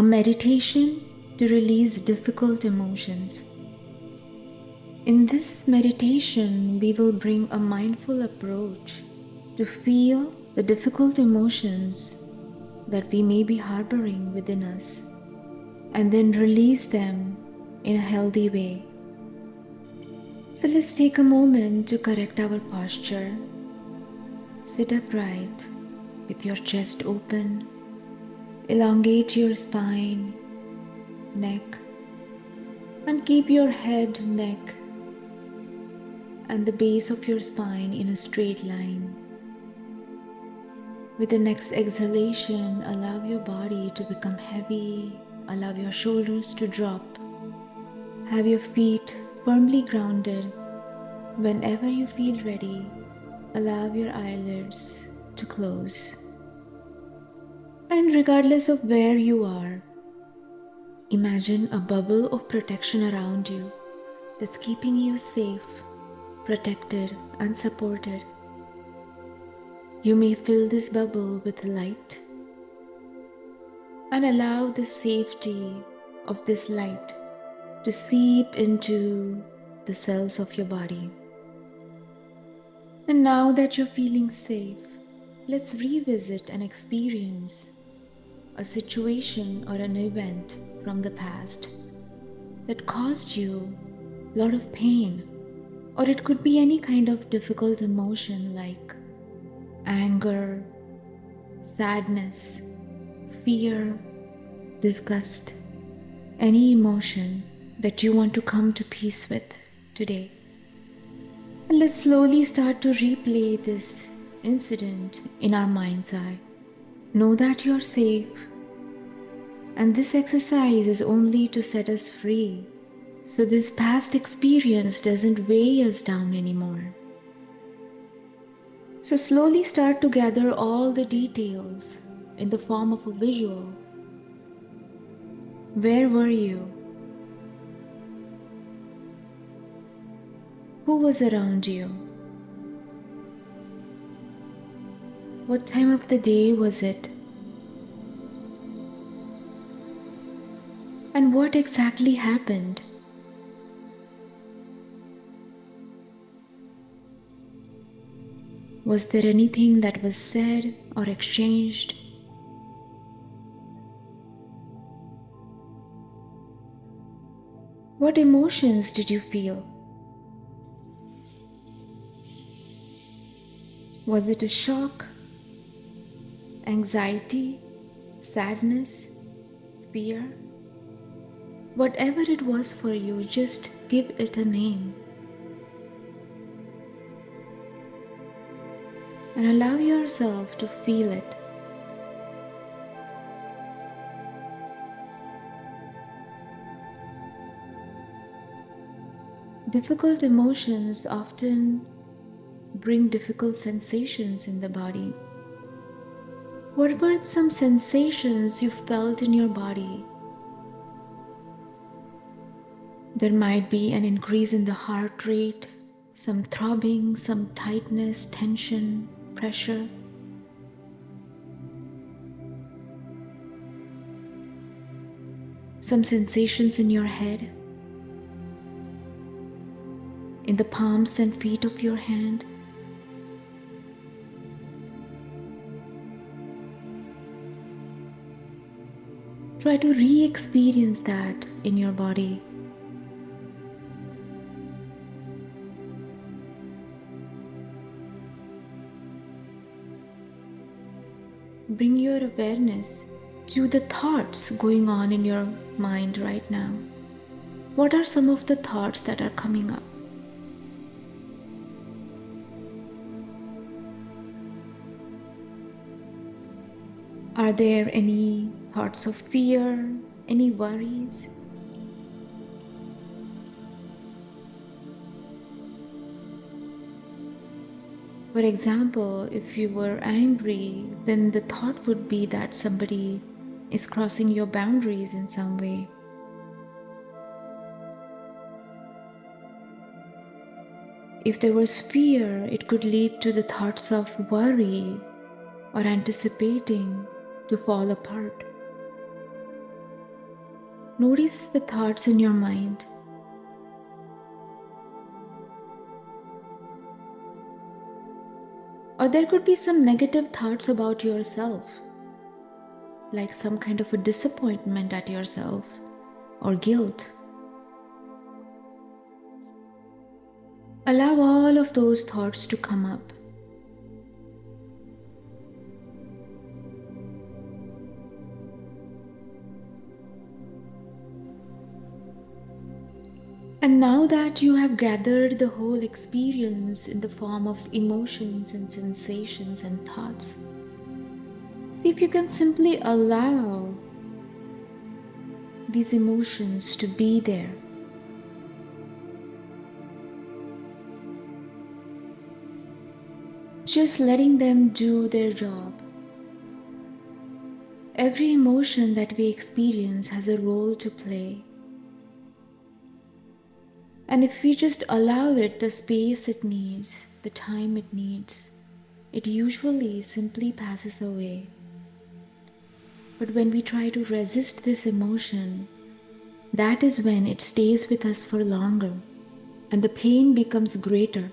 a meditation to release difficult emotions. In this meditation, we will bring a mindful approach to feel the difficult emotions that we may be harboring within us and then release them in a healthy way. So let's take a moment to correct our posture. Sit upright with your chest open. Elongate your spine, neck, and keep your head, neck, and the base of your spine in a straight line. With the next exhalation, allow your body to become heavy. Allow your shoulders to drop. Have your feet firmly grounded. Whenever you feel ready, allow your eyelids to close. And regardless of where you are, imagine a bubble of protection around you that's keeping you safe, protected, and supported. You may fill this bubble with light and allow the safety of this light to seep into the cells of your body. And now that you're feeling safe, let's revisit and experience a situation or an event from the past that caused you a lot of pain, or it could be any kind of difficult emotion like anger, sadness, fear, disgust, any emotion that you want to come to peace with today. And let's slowly start to replay this incident in our mind's eye. Know that you're safe, and this exercise is only to set us free, so this past experience doesn't weigh us down anymore. So slowly start to gather all the details in the form of a visual. Where were you? Who was around you? What time of the day was it? And what exactly happened? Was there anything that was said or exchanged? What emotions did you feel? Was it a shock, anxiety, sadness, fear? Whatever it was for you, just give it a name. And allow yourself to feel it. Difficult emotions often bring difficult sensations in the body. What were some sensations you felt in your body? There might be an increase in the heart rate, some throbbing, some tightness, tension, pressure. Some sensations in your head, in the palms and feet of your hand. Try to re-experience that in your body. Bring your awareness to the thoughts going on in your mind right now. What are some of the thoughts that are coming up? Are there any thoughts of fear, any worries? For example, if you were angry, then the thought would be that somebody is crossing your boundaries in some way. If there was fear, it could lead to the thoughts of worry or anticipating to fall apart. Notice the thoughts in your mind. Or there could be some negative thoughts about yourself, like some kind of a disappointment at yourself or guilt. Allow all of those thoughts to come up. And now that you have gathered the whole experience in the form of emotions and sensations and thoughts, see if you can simply allow these emotions to be there. Just letting them do their job. Every emotion that we experience has a role to play. And if we just allow it the space it needs, the time it needs, it usually simply passes away. But when we try to resist this emotion, that is when it stays with us for longer and the pain becomes greater.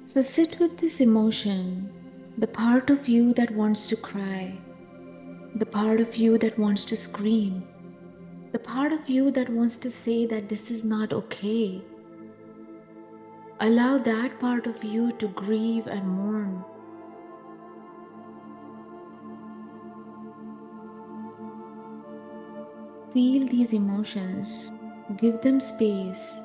So sit with this emotion, the part of you that wants to cry, the part of you that wants to scream, the part of you that wants to say that this is not okay. Allow that part of you to grieve and mourn. Feel these emotions, give them space.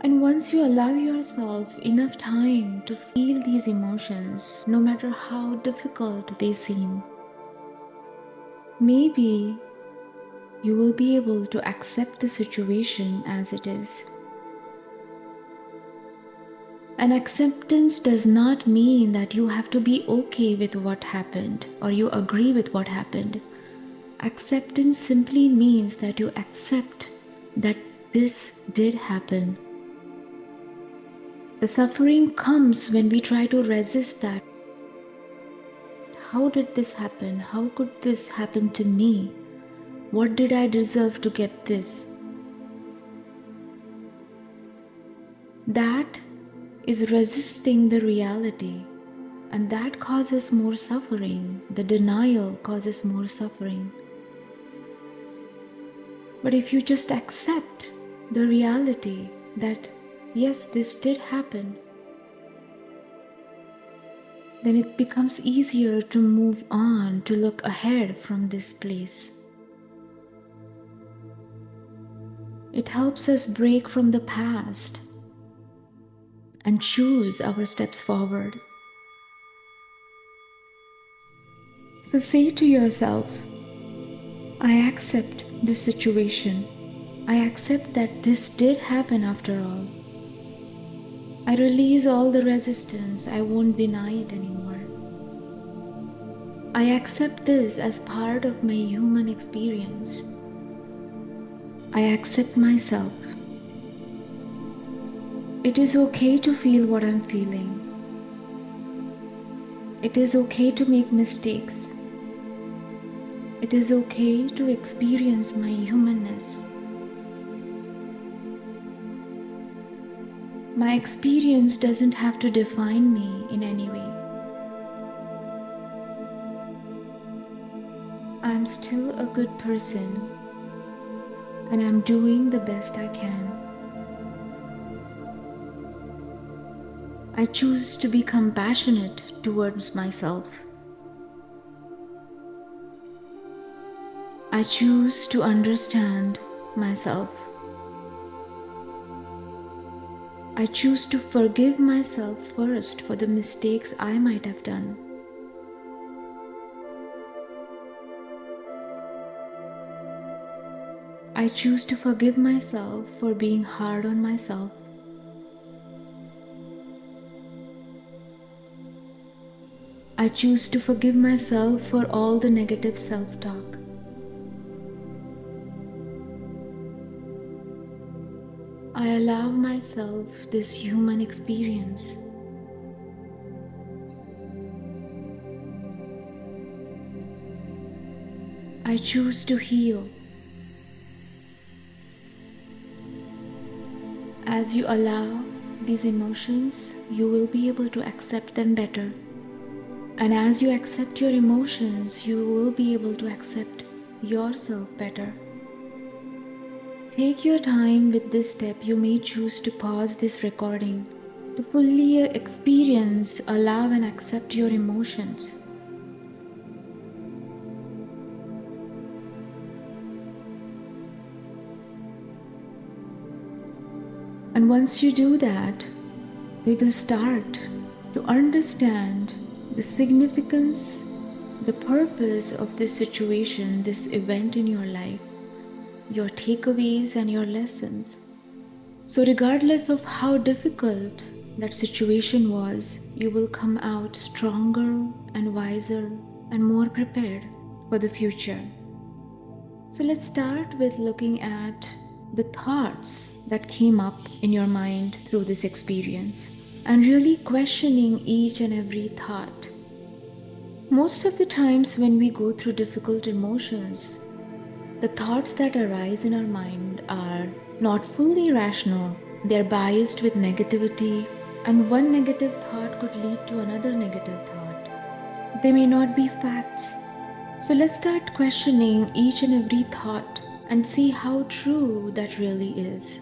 And once you allow yourself enough time to feel these emotions, no matter how difficult they seem, maybe you will be able to accept the situation as it is. And acceptance does not mean that you have to be okay with what happened or you agree with what happened. Acceptance simply means that you accept that this did happen. The suffering comes when we try to resist that. How did this happen? How could this happen to me? What did I deserve to get this? That is resisting the reality, and that causes more suffering. The denial causes more suffering. But if you just accept the reality that yes, this did happen, then it becomes easier to move on, to look ahead from this place. It helps us break from the past and choose our steps forward. So say to yourself, I accept this situation. I accept that this did happen after all. I release all the resistance. I won't deny it anymore. I accept this as part of my human experience. I accept myself. It is okay to feel what I'm feeling. It is okay to make mistakes. It is okay to experience my humanness. My experience doesn't have to define me in any way. I'm still a good person, and I'm doing the best I can. I choose to be compassionate towards myself. I choose to understand myself. I choose to forgive myself first for the mistakes I might have done. I choose to forgive myself for being hard on myself. I choose to forgive myself for all the negative self-talk. I allow myself this human experience. I choose to heal. As you allow these emotions, you will be able to accept them better. And as you accept your emotions, you will be able to accept yourself better. Take your time with this step. You may choose to pause this recording to fully experience, allow, and accept your emotions. And once you do that, we will start to understand the significance, the purpose of this situation, this event in your life, your takeaways and your lessons. So regardless of how difficult that situation was, you will come out stronger and wiser and more prepared for the future. So let's start with looking at the thoughts that came up in your mind through this experience and really questioning each and every thought. Most of the times when we go through difficult emotions, the thoughts that arise in our mind are not fully rational. They're biased with negativity, and one negative thought could lead to another negative thought. They may not be facts. So let's start questioning each and every thought and see how true that really is.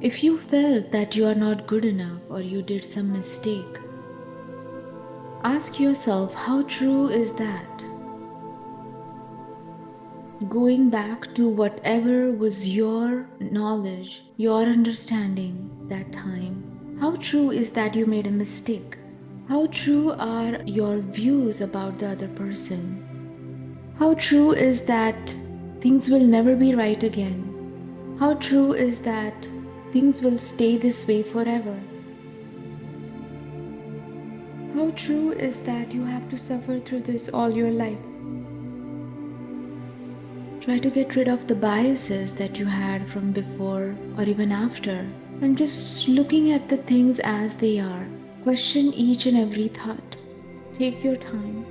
If you felt that you are not good enough or you did some mistake, ask yourself, how true is that? Going back to whatever was your knowledge, your understanding that time, how true is that you made a mistake? How true are your views about the other person? How true is that things will never be right again? How true is that things will stay this way forever? How true is that you have to suffer through this all your life? Try to get rid of the biases that you had from before or even after, and just looking at the things as they are. Question each and every thought. Take your time.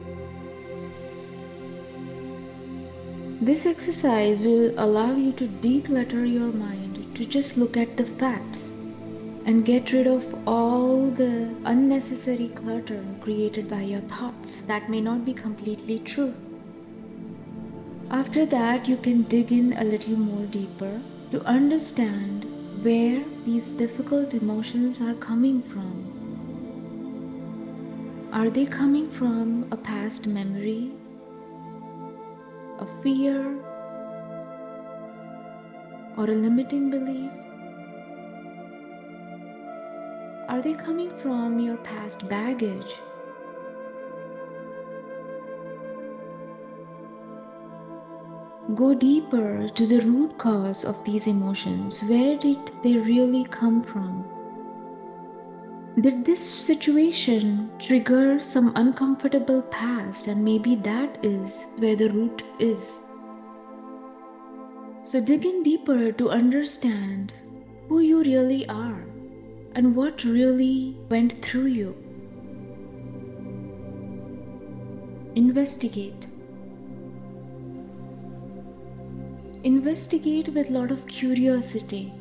This exercise will allow you to declutter your mind, to just look at the facts and get rid of all the unnecessary clutter created by your thoughts that may not be completely true. After that, you can dig in a little more deeper to understand where these difficult emotions are coming from. Are they coming from a past memory, a fear, or a limiting belief? Are they coming from your past baggage? Go deeper to the root cause of these emotions. Where did they really come from? Did this situation trigger some uncomfortable past, and maybe that is where the root is? So dig in deeper to understand who you really are and what really went through you. Investigate. Investigate with a lot of curiosity,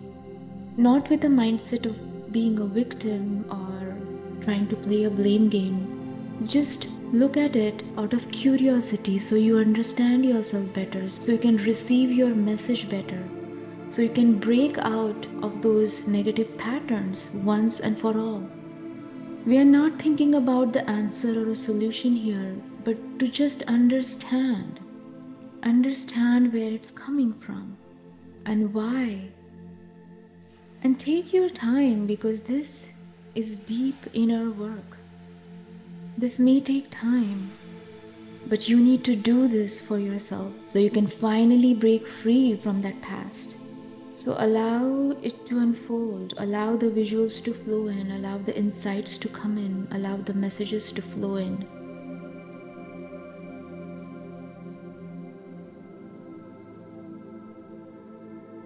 not with a mindset of being a victim or trying to play a blame game. Just look at it out of curiosity so you understand yourself better, so you can receive your message better, so you can break out of those negative patterns once and for all. We are not thinking about the answer or a solution here, but to just understand where it's coming from and why. And take your time, because this is deep inner work. This may take time, but you need to do this for yourself so you can finally break free from that past. So allow it to unfold, allow the visuals to flow in, allow the insights to come in, allow the messages to flow in.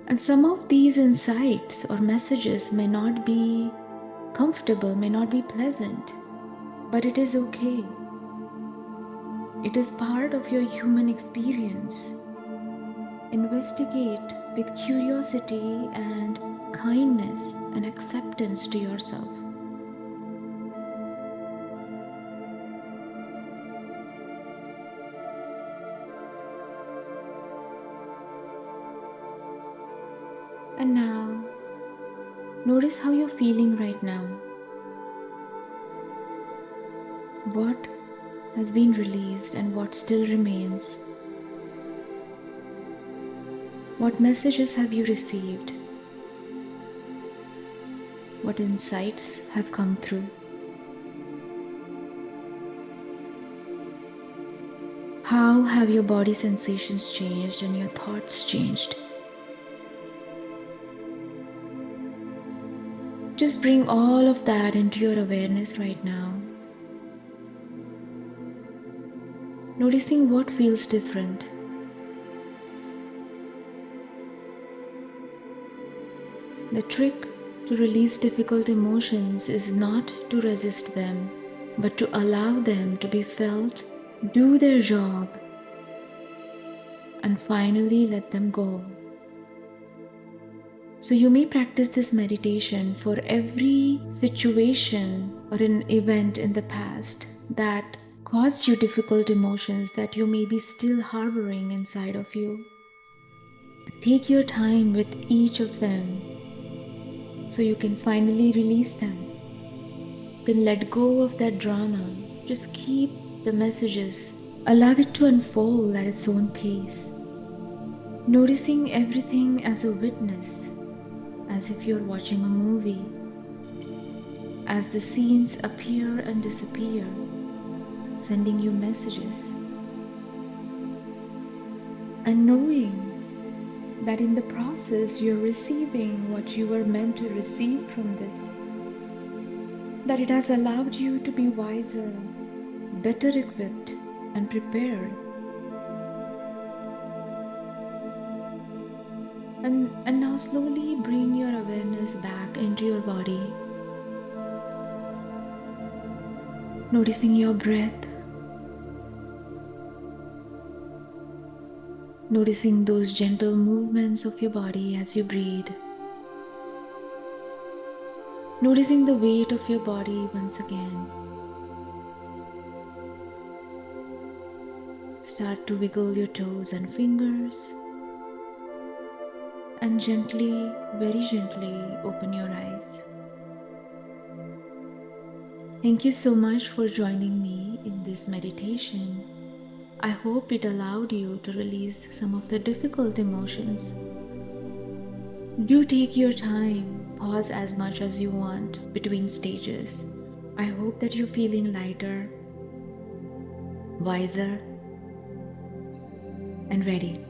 And some of these insights or messages may not be comfortable, may not be pleasant, but it is okay. It is part of your human experience. Investigate with curiosity and kindness and acceptance to yourself. And now, notice how you're feeling right now. What has been released and what still remains? What messages have you received? What insights have come through? How have your body sensations changed and your thoughts changed? Just bring all of that into your awareness right now. Noticing what feels different. The trick to release difficult emotions is not to resist them, but to allow them to be felt, do their job, and finally let them go. So you may practice this meditation for every situation or an event in the past that caused you difficult emotions that you may be still harboring inside of you. Take your time with each of them so you can finally release them. You can let go of that drama. Just keep the messages. Allow it to unfold at its own pace. Noticing everything as a witness, as if you're watching a movie. As the scenes appear and disappear, sending you messages. And knowing that in the process you're receiving what you were meant to receive from this. That it has allowed you to be wiser, better equipped, and prepared. And now slowly bring your awareness back into your body. Noticing your breath. Noticing those gentle movements of your body as you breathe. Noticing the weight of your body once again. Start to wiggle your toes and fingers. And gently, very gently, open your eyes. Thank you so much for joining me in this meditation. I hope it allowed you to release some of the difficult emotions. Do take your time, pause as much as you want between stages. I hope that you're feeling lighter, wiser, and ready.